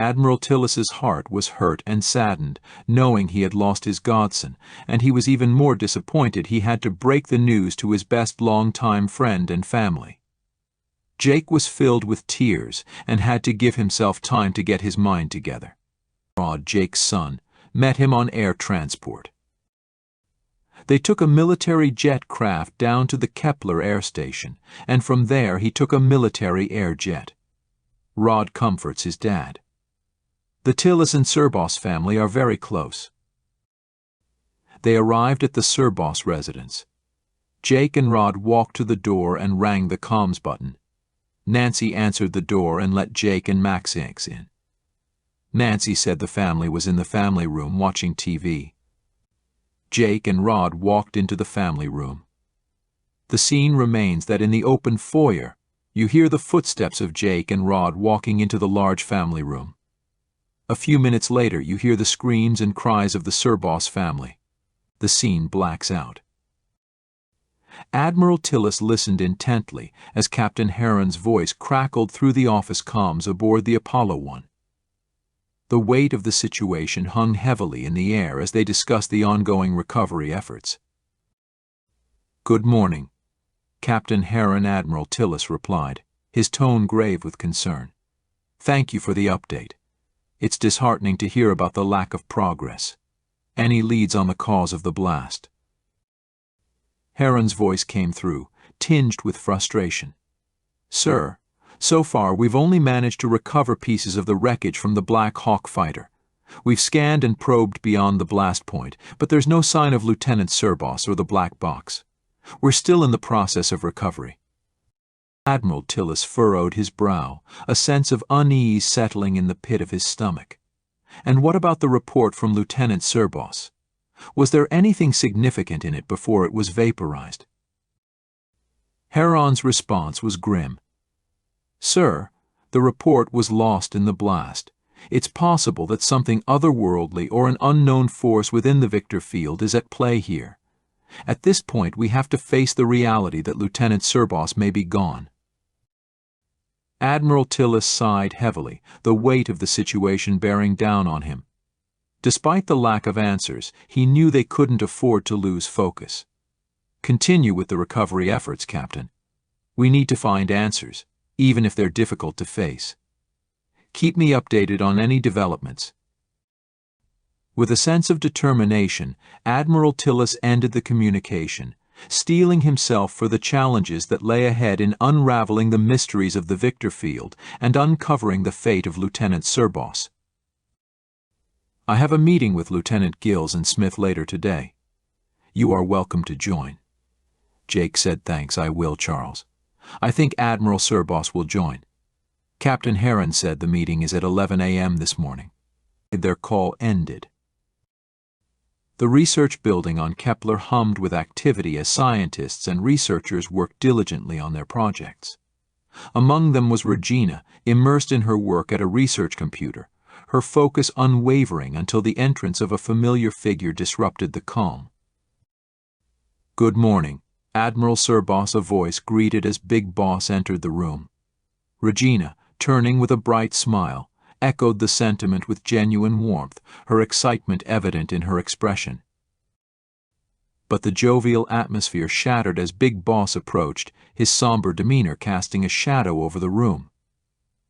Admiral Tillis's heart was hurt and saddened, knowing he had lost his godson, and he was even more disappointed he had to break the news to his best long-time friend and family. Jake was filled with tears and had to give himself time to get his mind together. Rod, Jake's son, met him on air transport. They took a military jet craft down to the Kepler air station, and from there he took a military air jet. Rod comforts his dad. The Tillis and Serbos family are very close. They arrived at the Serbos residence. Jake and Rod walked to the door and rang the comms button. Nancy answered the door and let Jake and Max in. Nancy said the family was in the family room watching TV. Jake and Rod walked into the family room. The scene remains that in the open foyer, you hear the footsteps of Jake and Rod walking into the large family room. A few minutes later, you hear the screams and cries of the Serbos family. The scene blacks out. Admiral Tillis listened intently as Captain Heron's voice crackled through the office comms aboard the Apollo 1. The weight of the situation hung heavily in the air as they discussed the ongoing recovery efforts. "Good morning," Captain Heron. Admiral Tillis replied, his tone grave with concern. "Thank you for the update. It's disheartening to hear about the lack of progress. Any leads on the cause of the blast?" Heron's voice came through, tinged with frustration. "Sir, so far we've only managed to recover pieces of the wreckage from the Black Hawk fighter. We've scanned and probed beyond the blast point, but there's no sign of Lieutenant Serbos or the black box. We're still in the process of recovery." Admiral Tillis furrowed his brow, a sense of unease settling in the pit of his stomach. And what about the report from Lieutenant Serbos? Was there anything significant in it before it was vaporized? Heron's response was grim. "Sir, the report was lost in the blast. It's possible that something otherworldly or an unknown force within the Victor field is at play here. At this point, we have to face the reality that Lieutenant Serbos may be gone." Admiral Tillis sighed heavily, the weight of the situation bearing down on him. Despite the lack of answers, he knew they couldn't afford to lose focus. "Continue with the recovery efforts, Captain. We need to find answers, even if they're difficult to face. Keep me updated on any developments." With a sense of determination, Admiral Tillis ended the communication, steeling himself for the challenges that lay ahead in unraveling the mysteries of the Victor field and uncovering the fate of Lieutenant Serbos. "I have a meeting with Lieutenant Gills and Smith later today. You are welcome to join." Jake said, "Thanks, I will, Charles. I think Admiral Serbos will join." Captain Heron said the meeting is at 11 a.m. this morning. Their call ended. The research building on Kepler hummed with activity as scientists and researchers worked diligently on their projects. Among them was Regina, immersed in her work at a research computer, her focus unwavering until the entrance of a familiar figure disrupted the calm. "Good morning," Admiral Serbos, a voice greeted as Big Boss entered the room. Regina, turning with a bright smile, echoed the sentiment with genuine warmth, her excitement evident in her expression. But the jovial atmosphere shattered as Big Boss approached, his somber demeanor casting a shadow over the room.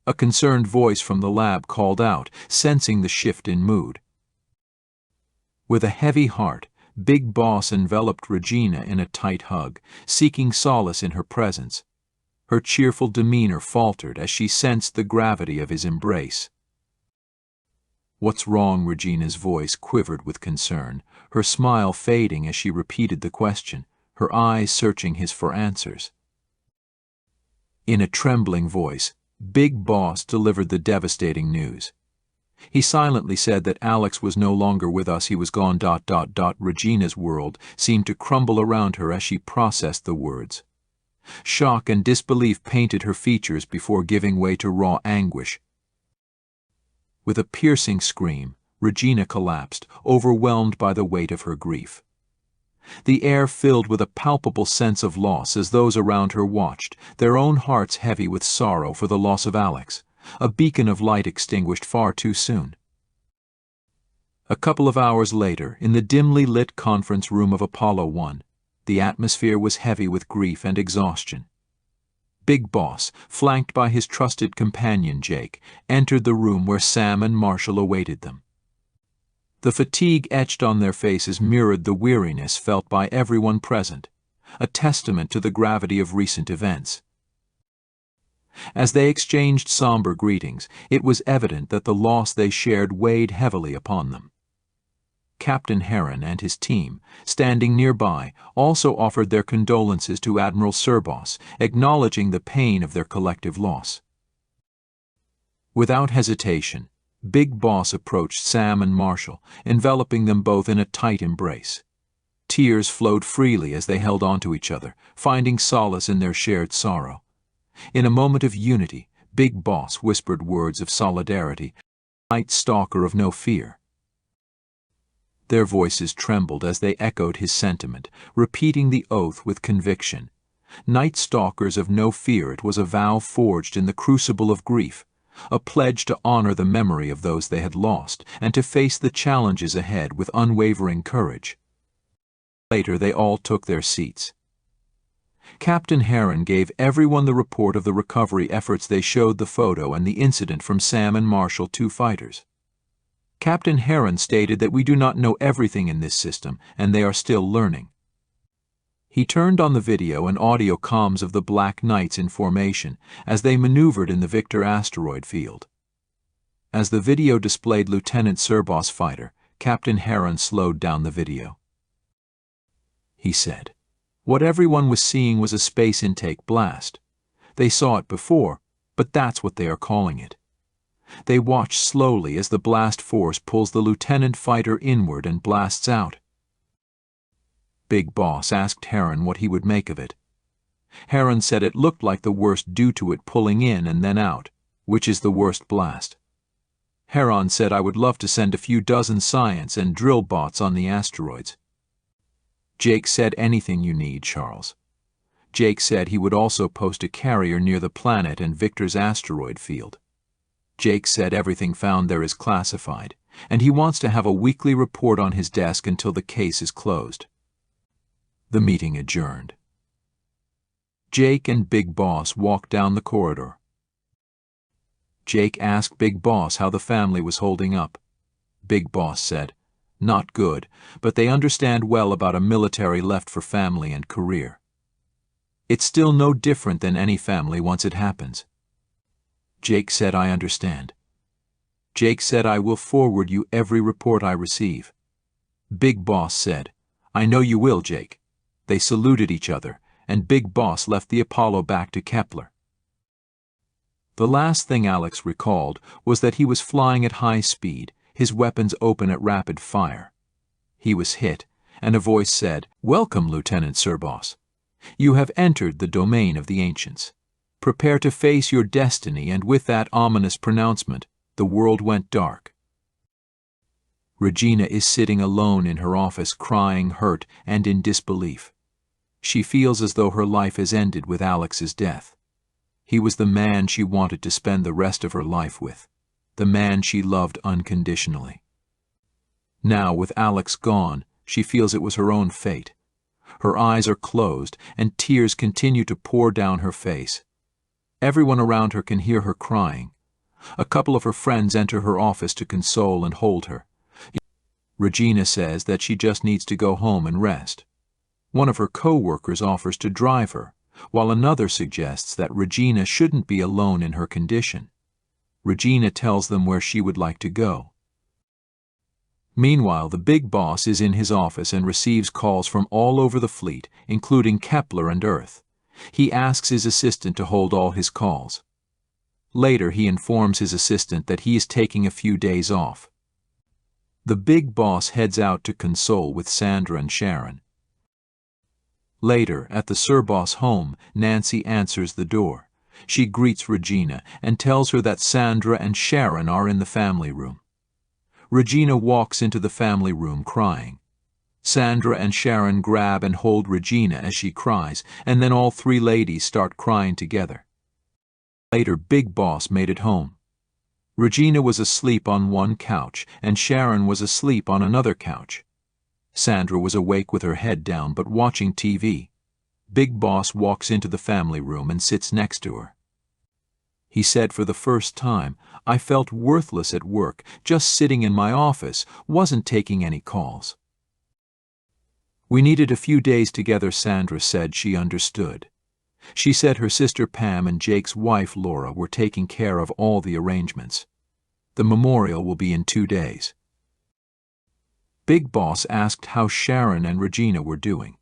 A concerned voice from the lab called out, sensing the shift in mood. With a heavy heart, Big Boss enveloped Regina in a tight hug, seeking solace in her presence. Her cheerful demeanor faltered as she sensed the gravity of his embrace. "What's wrong?" Regina's voice quivered with concern, her smile fading as she repeated the question, her eyes searching his for answers. In a trembling voice, Big Boss delivered the devastating news. He silently said that Alex was no longer with us, he was gone. Regina's world seemed to crumble around her as she processed the words. Shock and disbelief painted her features before giving way to raw anguish. With a piercing scream, Regina collapsed, overwhelmed by the weight of her grief. The air filled with a palpable sense of loss as those around her watched, their own hearts heavy with sorrow for the loss of Alex, a beacon of light extinguished far too soon. A couple of hours later, in the dimly lit conference room of Apollo 1, the atmosphere was heavy with grief and exhaustion. Big Boss, flanked by his trusted companion Jake, entered the room where Sam and Marshall awaited them. The fatigue etched on their faces mirrored the weariness felt by everyone present, a testament to the gravity of recent events. As they exchanged somber greetings, it was evident that the loss they shared weighed heavily upon them. Captain Heron and his team, standing nearby, also offered their condolences to Admiral Serbos, acknowledging the pain of their collective loss. Without hesitation, Big Boss approached Sam and Marshall, enveloping them both in a tight embrace. Tears flowed freely as they held onto each other, finding solace in their shared sorrow. In a moment of unity, Big Boss whispered words of solidarity, Night Stalker of no fear. Their voices trembled as they echoed his sentiment, repeating the oath with conviction. Night Stalkers of no fear, it was a vow forged in the crucible of grief, a pledge to honor the memory of those they had lost and to face the challenges ahead with unwavering courage. Later, they all took their seats. Captain Heron gave everyone the report of the recovery efforts. They showed the photo and the incident from Sam and Marshall, two fighters. Captain Heron stated that we do not know everything in this system, and they are still learning. He turned on the video and audio comms of the Black Knights in formation as they maneuvered in the Victor asteroid field. As the video displayed Lieutenant Serbos' fighter, Captain Heron slowed down the video. He said, "What everyone was seeing was a space intake blast. They saw it before, but that's what they are calling it. They watch slowly as the blast force pulls the lieutenant fighter inward and blasts out." Big Boss asked Heron what he would make of it. Heron said it looked like the worst due to it pulling in and then out, which is the worst blast. Heron said, "I would love to send a few dozen science and drill bots on the asteroids." Jake said, "Anything you need, Charles." Jake said he would also post a carrier near the planet and Victor's asteroid field. Jake said everything found there is classified, and he wants to have a weekly report on his desk until the case is closed. The meeting adjourned. Jake and Big Boss walked down the corridor. Jake asked Big Boss how the family was holding up. Big Boss said, "Not good, but they understand well about a military left for family and career. It's still no different than any family once it happens." Jake said, "I understand." Jake said, "I will forward you every report I receive." Big Boss said, "I know you will, Jake." They saluted each other, and Big Boss left the Apollo back to Kepler. The last thing Alex recalled was that he was flying at high speed, his weapons open at rapid fire. He was hit, and a voice said, "Welcome, Lieutenant Serbos. You have entered the domain of the ancients. Prepare to face your destiny," and with that ominous pronouncement, the world went dark. Regina is sitting alone in her office, crying, hurt, and in disbelief. She feels as though her life has ended with Alex's death. He was the man she wanted to spend the rest of her life with, the man she loved unconditionally. Now, with Alex gone, she feels it was her own fate. Her eyes are closed, and tears continue to pour down her face. Everyone around her can hear her crying. A couple of her friends enter her office to console and hold her. Regina says that she just needs to go home and rest. One of her co-workers offers to drive her, while another suggests that Regina shouldn't be alone in her condition. Regina tells them where she would like to go. Meanwhile, the Big Boss is in his office and receives calls from all over the fleet, including Kepler and Earth. He asks his assistant to hold all his calls. Later, he informs his assistant that he is taking a few days off. The Big Boss heads out to console with Sandra and Sharon. Later, at the Serbos home, Nancy answers the door. She greets Regina and tells her that Sandra and Sharon are in the family room. Regina walks into the family room crying. Sandra and Sharon grab and hold Regina as she cries, and then all three ladies start crying together. Later, Big Boss made it home. Regina was asleep on one couch, and Sharon was asleep on another couch. Sandra was awake with her head down but watching TV. Big Boss walks into the family room and sits next to her. He said for the first time, "I felt worthless at work, just sitting in my office, wasn't taking any calls." "We needed a few days together," Sandra said she understood. She said her sister Pam and Jake's wife Laura were taking care of all the arrangements. The memorial will be in 2 days. Big Boss asked how Sharon and Regina were doing.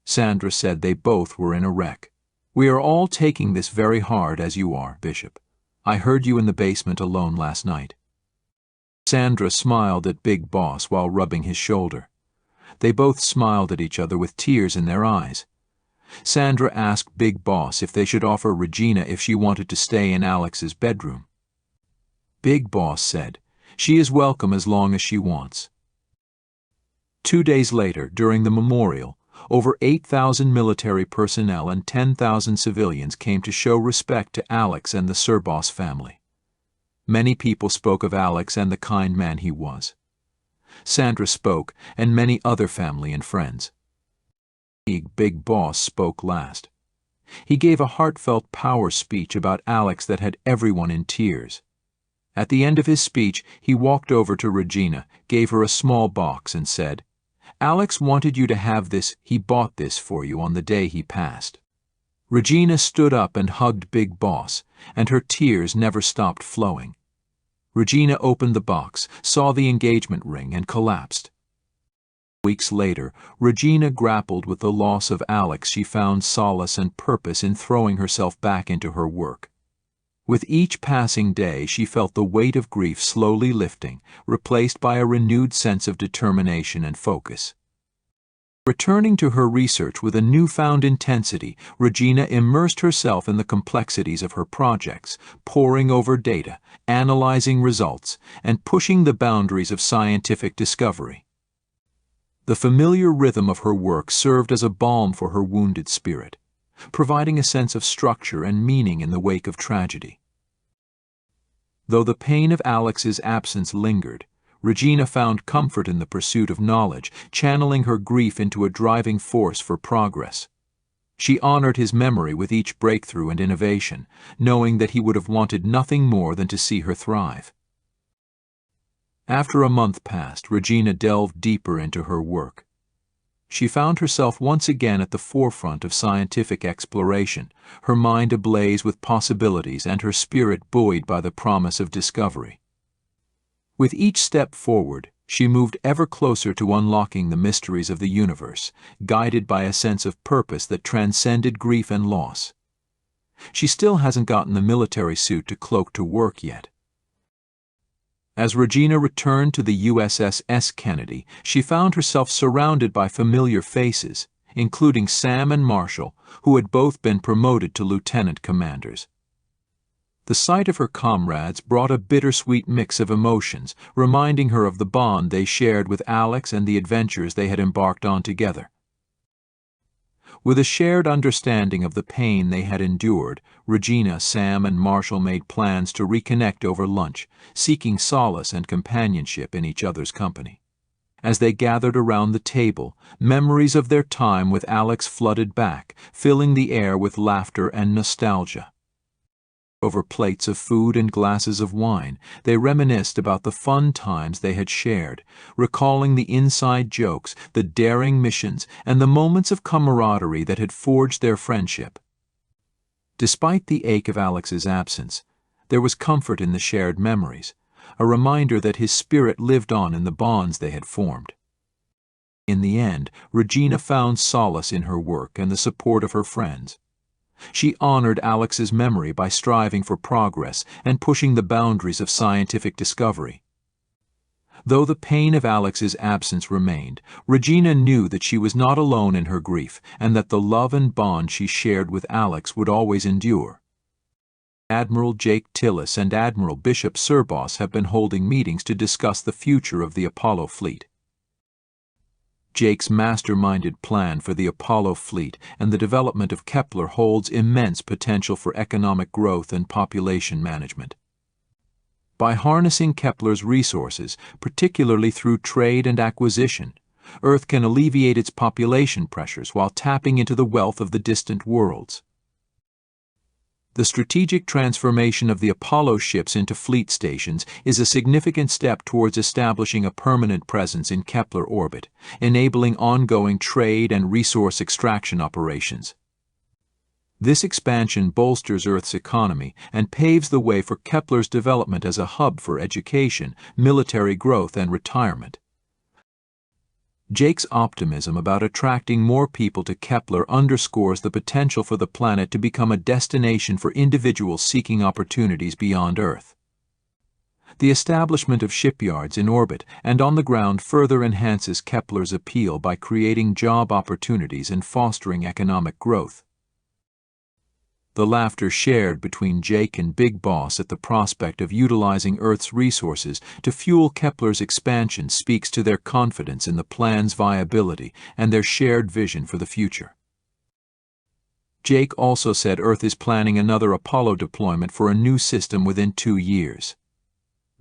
Sandra said they both were in a wreck. "We are all taking this very hard as you are, Bishop. I heard you in the basement alone last night." Sandra smiled at Big Boss while rubbing his shoulder. They both smiled at each other with tears in their eyes. Sandra asked Big Boss if they should offer Regina if she wanted to stay in Alex's bedroom. Big Boss said, "She is welcome as long as she wants." 2 days later, during the memorial, over 8,000 military personnel and 10,000 civilians came to show respect to Alex and the Serbos family. Many people spoke of Alex and the kind man he was. Sandra spoke, and many other family and friends. Big Boss spoke last. He gave a heartfelt power speech about Alex that had everyone in tears. At the end of his speech, he walked over to Regina, gave her a small box and said, "Alex wanted you to have this. He bought this for you on the day he passed." Regina stood up and hugged Big Boss, and her tears never stopped flowing. Regina opened the box, saw the engagement ring, and collapsed. Weeks later, Regina grappled with the loss of Alex. She found solace and purpose in throwing herself back into her work. With each passing day, she felt the weight of grief slowly lifting, replaced by a renewed sense of determination and focus. Returning to her research with a newfound intensity, Regina immersed herself in the complexities of her projects, poring over data, analyzing results, and pushing the boundaries of scientific discovery. The familiar rhythm of her work served as a balm for her wounded spirit, providing a sense of structure and meaning in the wake of tragedy. Though the pain of Alex's absence lingered, Regina found comfort in the pursuit of knowledge, channeling her grief into a driving force for progress. She honored his memory with each breakthrough and innovation, knowing that he would have wanted nothing more than to see her thrive. After a month passed, Regina delved deeper into her work. She found herself once again at the forefront of scientific exploration, her mind ablaze with possibilities and her spirit buoyed by the promise of discovery. With each step forward, she moved ever closer to unlocking the mysteries of the universe, guided by a sense of purpose that transcended grief and loss. She still hasn't gotten the military suit to cloak to work yet. As Regina returned to the USS Kennedy, she found herself surrounded by familiar faces, including Sam and Marshall, who had both been promoted to lieutenant commanders. The sight of her comrades brought a bittersweet mix of emotions, reminding her of the bond they shared with Alex and the adventures they had embarked on together. With a shared understanding of the pain they had endured, Regina, Sam, and Marshall made plans to reconnect over lunch, seeking solace and companionship in each other's company. As they gathered around the table, memories of their time with Alex flooded back, filling the air with laughter and nostalgia. Over plates of food and glasses of wine, they reminisced about the fun times they had shared, recalling the inside jokes, the daring missions, and the moments of camaraderie that had forged their friendship. Despite the ache of Alex's absence, there was comfort in the shared memories, a reminder that his spirit lived on in the bonds they had formed. In the end, Regina found solace in her work and the support of her friends. She honored Alex's memory by striving for progress and pushing the boundaries of scientific discovery. Though the pain of Alex's absence remained, Regina knew that she was not alone in her grief and that the love and bond she shared with Alex would always endure. Admiral Jake Tillis and Admiral Bishop Serbos have been holding meetings to discuss the future of the Apollo fleet. Jake's masterminded plan for the Apollo fleet and the development of Kepler holds immense potential for economic growth and population management. By harnessing Kepler's resources, particularly through trade and acquisition, Earth can alleviate its population pressures while tapping into the wealth of the distant worlds. The strategic transformation of the Apollo ships into fleet stations is a significant step towards establishing a permanent presence in Kepler orbit, enabling ongoing trade and resource extraction operations. This expansion bolsters Earth's economy and paves the way for Kepler's development as a hub for education, military growth, and retirement. Jake's optimism about attracting more people to Kepler underscores the potential for the planet to become a destination for individuals seeking opportunities beyond Earth. The establishment of shipyards in orbit and on the ground further enhances Kepler's appeal by creating job opportunities and fostering economic growth. The laughter shared between Jake and Big Boss at the prospect of utilizing Earth's resources to fuel Kepler's expansion speaks to their confidence in the plan's viability and their shared vision for the future. Jake also said Earth is planning another Apollo deployment for a new system within 2 years.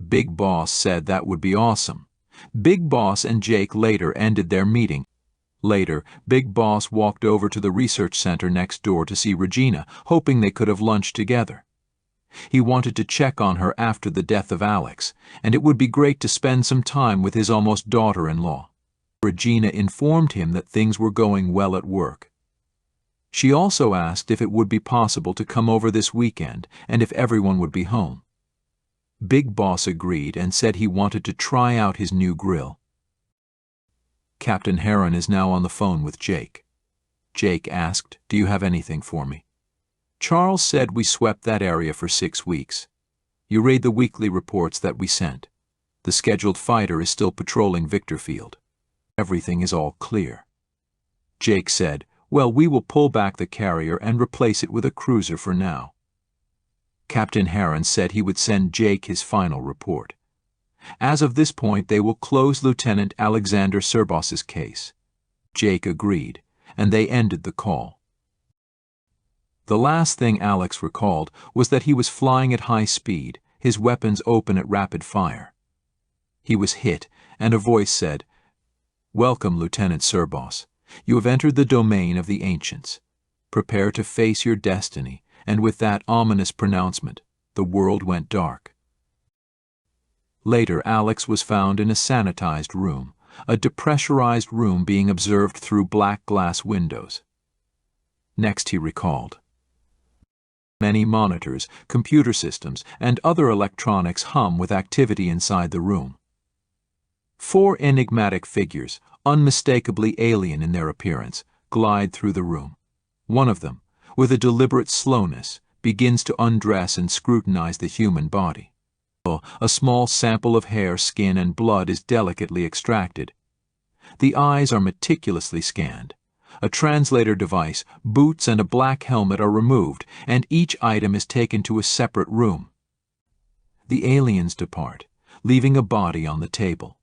Big Boss said that would be awesome. Big Boss and Jake later ended their meeting. Later, Big Boss walked over to the research center next door to see Regina, hoping they could have lunch together. He wanted to check on her after the death of Alex, and it would be great to spend some time with his almost daughter-in-law. Regina informed him that things were going well at work. She also asked if it would be possible to come over this weekend and if everyone would be home. Big Boss agreed and said he wanted to try out his new grill. Captain Heron is now on the phone with Jake. Jake asked, "Do you have anything for me?" Charles said we swept that area for 6 weeks. You read the weekly reports that we sent. The scheduled fighter is still patrolling Victor Field. Everything is all clear. Jake said, "Well, we will pull back the carrier and replace it with a cruiser for now." Captain Heron said he would send Jake his final report. As of this point, they will close Lieutenant Alexander Serbos's case. Jake agreed, and they ended the call. The last thing Alex recalled was that he was flying at high speed, his weapons open at rapid fire. He was hit, and a voice said, "Welcome, Lieutenant Serbos. You have entered the domain of the ancients. Prepare to face your destiny," and with that ominous pronouncement, the world went dark. Later, Alex was found in a sanitized room, a depressurized room being observed through black glass windows. Next, he recalled. Many monitors, computer systems, and other electronics hum with activity inside the room. 4 enigmatic figures, unmistakably alien in their appearance, glide through the room. One of them, with a deliberate slowness, begins to undress and scrutinize the human body. A small sample of hair, skin, and blood is delicately extracted. The eyes are meticulously scanned. A translator device, boots, and a black helmet are removed, and each item is taken to a separate room. The aliens depart, leaving a body on the table.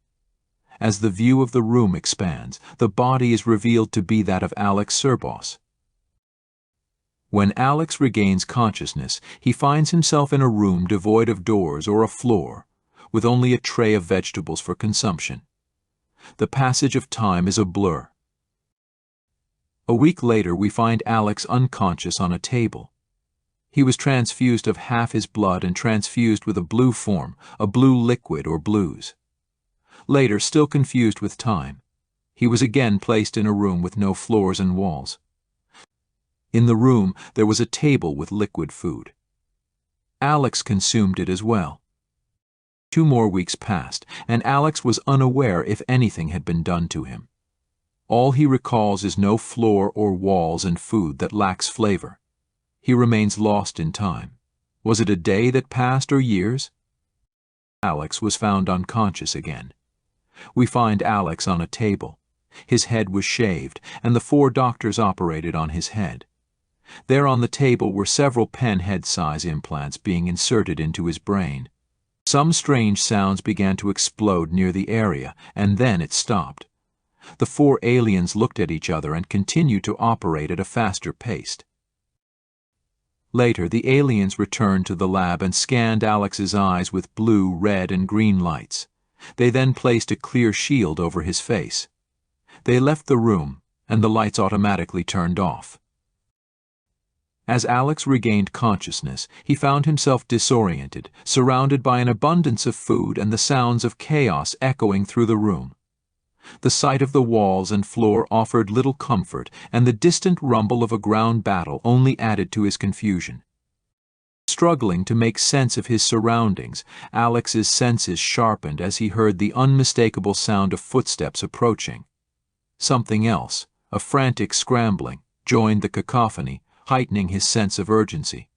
As the view of the room expands, the body is revealed to be that of Alex Serbos. When Alex regains consciousness, he finds himself in a room devoid of doors or a floor, with only a tray of vegetables for consumption. The passage of time is a blur. A week later, we find Alex unconscious on a table. He was transfused of half his blood and transfused with a blue form, a blue liquid or blues. Later, still confused with time, he was again placed in a room with no floors and walls. In the room, there was a table with liquid food. Alex consumed it as well. 2 more weeks passed, and Alex was unaware if anything had been done to him. All he recalls is no floor or walls and food that lacks flavor. He remains lost in time. Was it a day that passed or years? Alex was found unconscious again. We find Alex on a table. His head was shaved, and the 4 doctors operated on his head. There on the table were several pen head-size implants being inserted into his brain. Some strange sounds began to explode near the area, and then it stopped. The 4 aliens looked at each other and continued to operate at a faster pace. Later, the aliens returned to the lab and scanned Alex's eyes with blue, red, and green lights. They then placed a clear shield over his face. They left the room, and the lights automatically turned off. As Alex regained consciousness, he found himself disoriented, surrounded by an abundance of food and the sounds of chaos echoing through the room. The sight of the walls and floor offered little comfort, and the distant rumble of a ground battle only added to his confusion. Struggling to make sense of his surroundings, Alex's senses sharpened as he heard the unmistakable sound of footsteps approaching. Something else, a frantic scrambling, joined the cacophony, heightening his sense of urgency.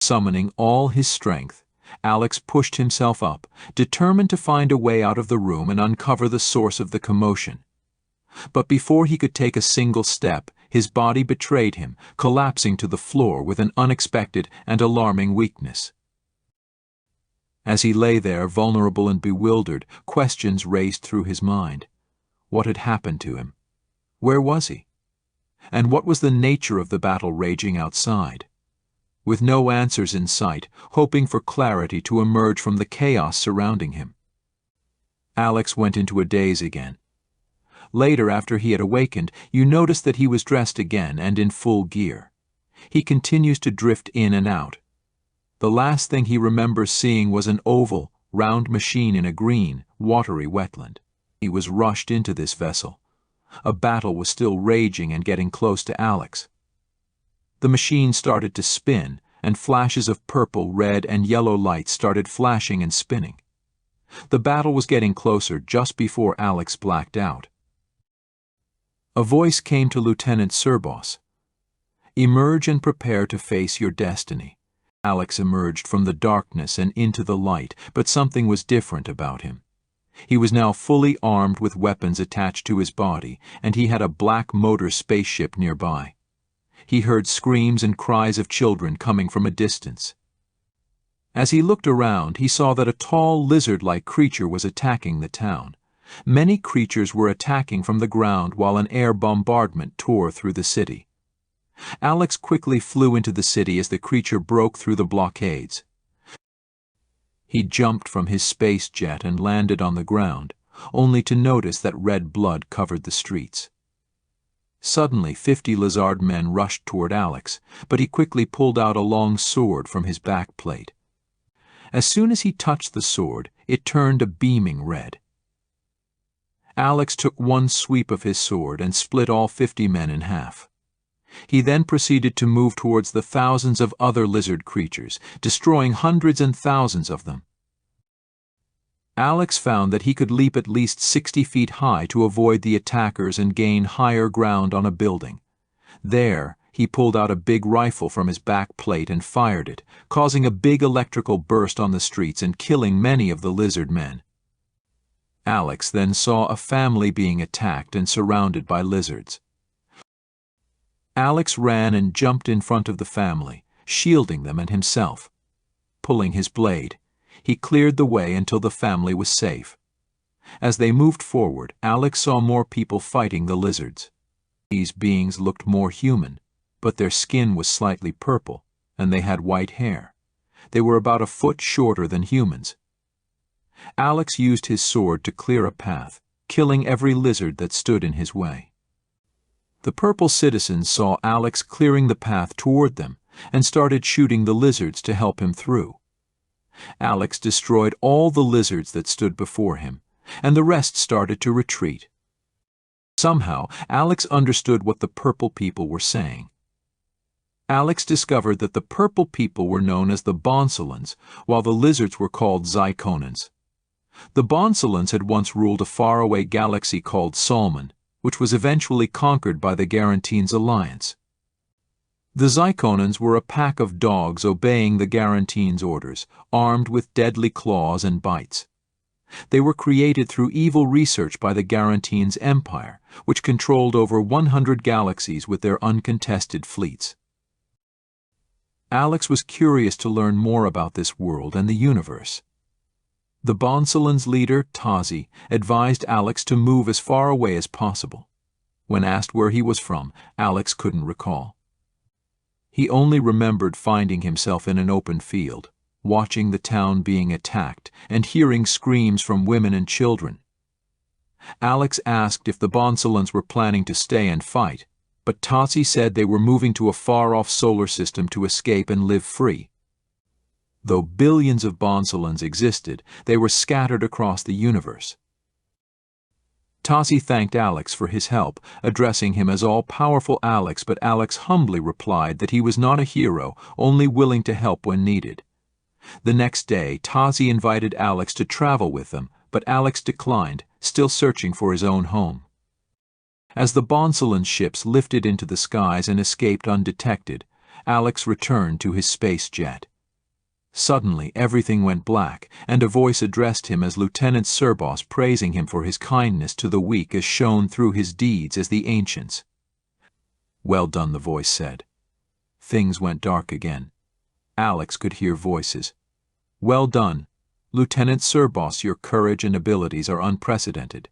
Summoning all his strength, Alex pushed himself up, determined to find a way out of the room and uncover the source of the commotion. But before he could take a single step, his body betrayed him, collapsing to the floor with an unexpected and alarming weakness. As he lay there, vulnerable and bewildered, questions raced through his mind. What had happened to him? Where was he? And what was the nature of the battle raging outside? With no answers in sight, hoping for clarity to emerge from the chaos surrounding him, Alex went into a daze again. Later, after he had awakened, you noticed that he was dressed again and in full gear. He continues to drift in and out. The last thing he remembers seeing was an oval, round machine in a green, watery wetland. He was rushed into this vessel. A battle was still raging and getting close to Alex. The machine started to spin, and flashes of purple, red, and yellow lights started flashing and spinning. The battle was getting closer just before Alex blacked out. A voice came to Lieutenant Serbos. "Emerge and prepare to face your destiny." Alex emerged from the darkness and into the light, but something was different about him. He was now fully armed with weapons attached to his body, and he had a black motor spaceship nearby. He heard screams and cries of children coming from a distance. As he looked around, he saw that a tall, lizard-like creature was attacking the town. Many creatures were attacking from the ground while an air bombardment tore through the city. Alex quickly flew into the city as the creature broke through the blockades. He jumped from his space jet and landed on the ground, only to notice that red blood covered the streets. Suddenly, 50 lizard men rushed toward Alex, but he quickly pulled out a long sword from his back plate. As soon as he touched the sword, it turned a beaming red. Alex took one sweep of his sword and split all 50 men in half. He then proceeded to move towards the thousands of other lizard creatures, destroying hundreds and thousands of them. Alex found that he could leap at least 60 feet high to avoid the attackers and gain higher ground on a building. There, he pulled out a big rifle from his back plate and fired it, causing a big electrical burst on the streets and killing many of the lizard men. Alex then saw a family being attacked and surrounded by lizards. Alex ran and jumped in front of the family, shielding them and himself. Pulling his blade, he cleared the way until the family was safe. As they moved forward, Alex saw more people fighting the lizards. These beings looked more human, but their skin was slightly purple, and they had white hair. They were about a foot shorter than humans. Alex used his sword to clear a path, killing every lizard that stood in his way. The purple citizens saw Alex clearing the path toward them and started shooting the lizards to help him through. Alex destroyed all the lizards that stood before him, and the rest started to retreat. Somehow, Alex understood what the purple people were saying. Alex discovered that the purple people were known as the Bonsolans, while the lizards were called Zykonans. The Bonsolans had once ruled a faraway galaxy called Solman, which was eventually conquered by the Garantines Alliance. The Zykonans were a pack of dogs obeying the Garantines' orders, armed with deadly claws and bites. They were created through evil research by the Garantines Empire, which controlled over 100 galaxies with their uncontested fleets. Alex was curious to learn more about this world and the universe. The Bonsolans' leader, Tazi, advised Alex to move as far away as possible. When asked where he was from, Alex couldn't recall. He only remembered finding himself in an open field, watching the town being attacked and hearing screams from women and children. Alex asked if the Bonsolans were planning to stay and fight, but Tazi said they were moving to a far-off solar system to escape and live free. Though billions of Bonsolans existed, they were scattered across the universe. Tazi thanked Alex for his help, addressing him as all-powerful Alex, but Alex humbly replied that he was not a hero, only willing to help when needed. The next day, Tazi invited Alex to travel with them, but Alex declined, still searching for his own home. As the Bonsolan ships lifted into the skies and escaped undetected, Alex returned to his space jet. Suddenly, everything went black, and a voice addressed him as Lieutenant Serbos, praising him for his kindness to the weak as shown through his deeds as the ancients. "Well done," the voice said. Things went dark again. Alex could hear voices. "Well done. Lieutenant Serbos, your courage and abilities are unprecedented."